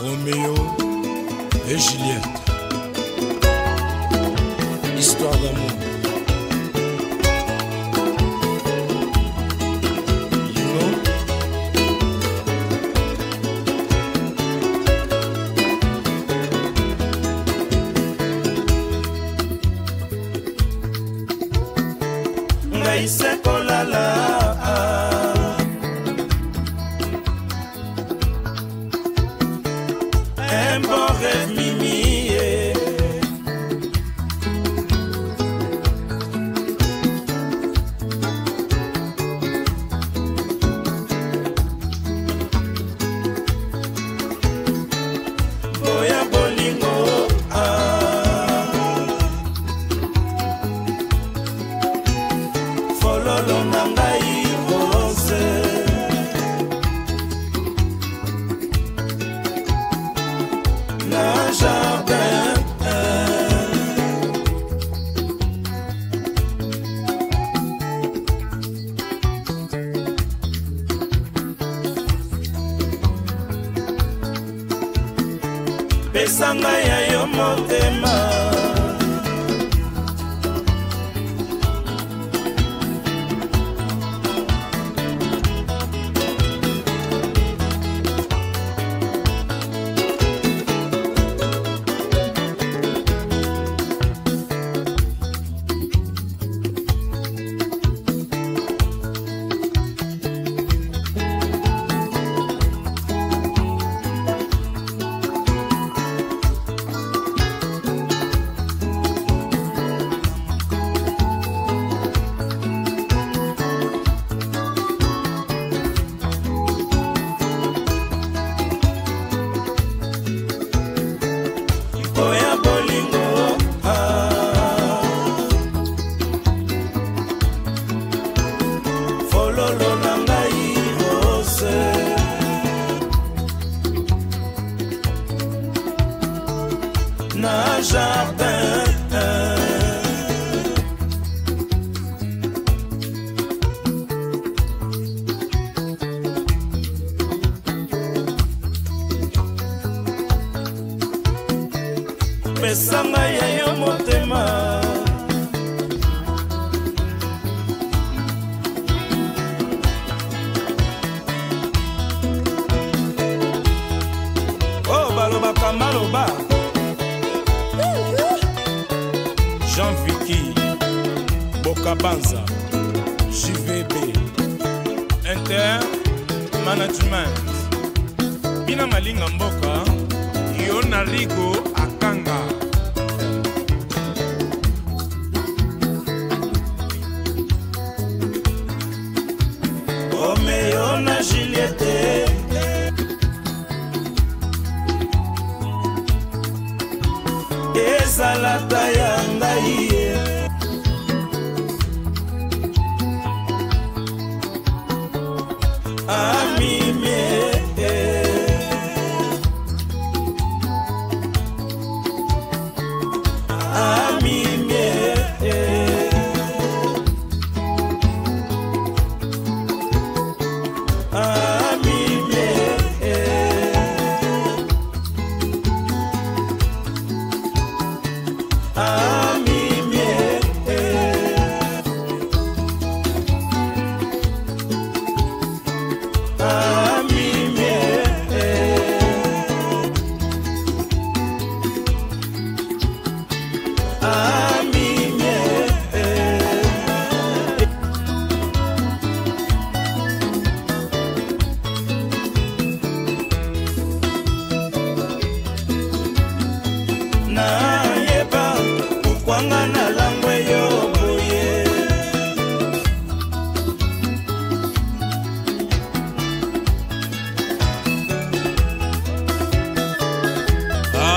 Roméo et Juliette, histoire d'amour. Ngai se kolala un bon rêve mimi boya bolingo fololo na ngai rose na jardin pesa ngai ya yo motema boya bolingo fololo na ngai rose na jardin pesa ngai ya yo motema oh balobaka maloba Jean Vicky Bokabanza JVB Inter Management Bina Malinga Mboka Yona Rigo Akanga Roméo na Juliette ezalata ya ngai amimie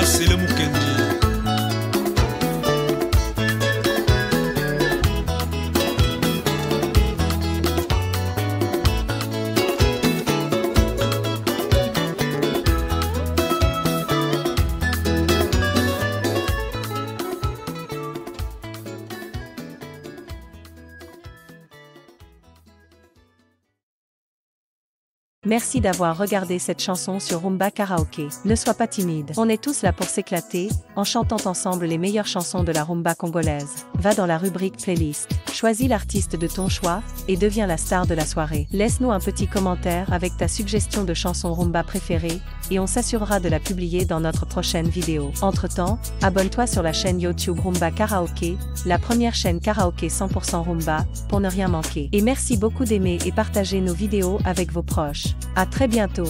Sele Mukendi. Merci d'avoir regardé cette chanson sur Rumba Karaoké. Ne sois pas timide. On est tous là pour s'éclater, en chantant ensemble les meilleures chansons de la rumba congolaise. Va dans la rubrique playlist. Choisis l'artiste de ton choix, et deviens la star de la soirée. Laisse-nous un petit commentaire avec ta suggestion de chanson rumba préférée, et on s'assurera de la publier dans notre prochaine vidéo. Entre-temps, abonne-toi sur la chaîne YouTube Rumba Karaoké, la première chaîne karaoké 100% rumba, pour ne rien manquer. Et merci beaucoup d'aimer et partager nos vidéos avec vos proches. À très bientôt.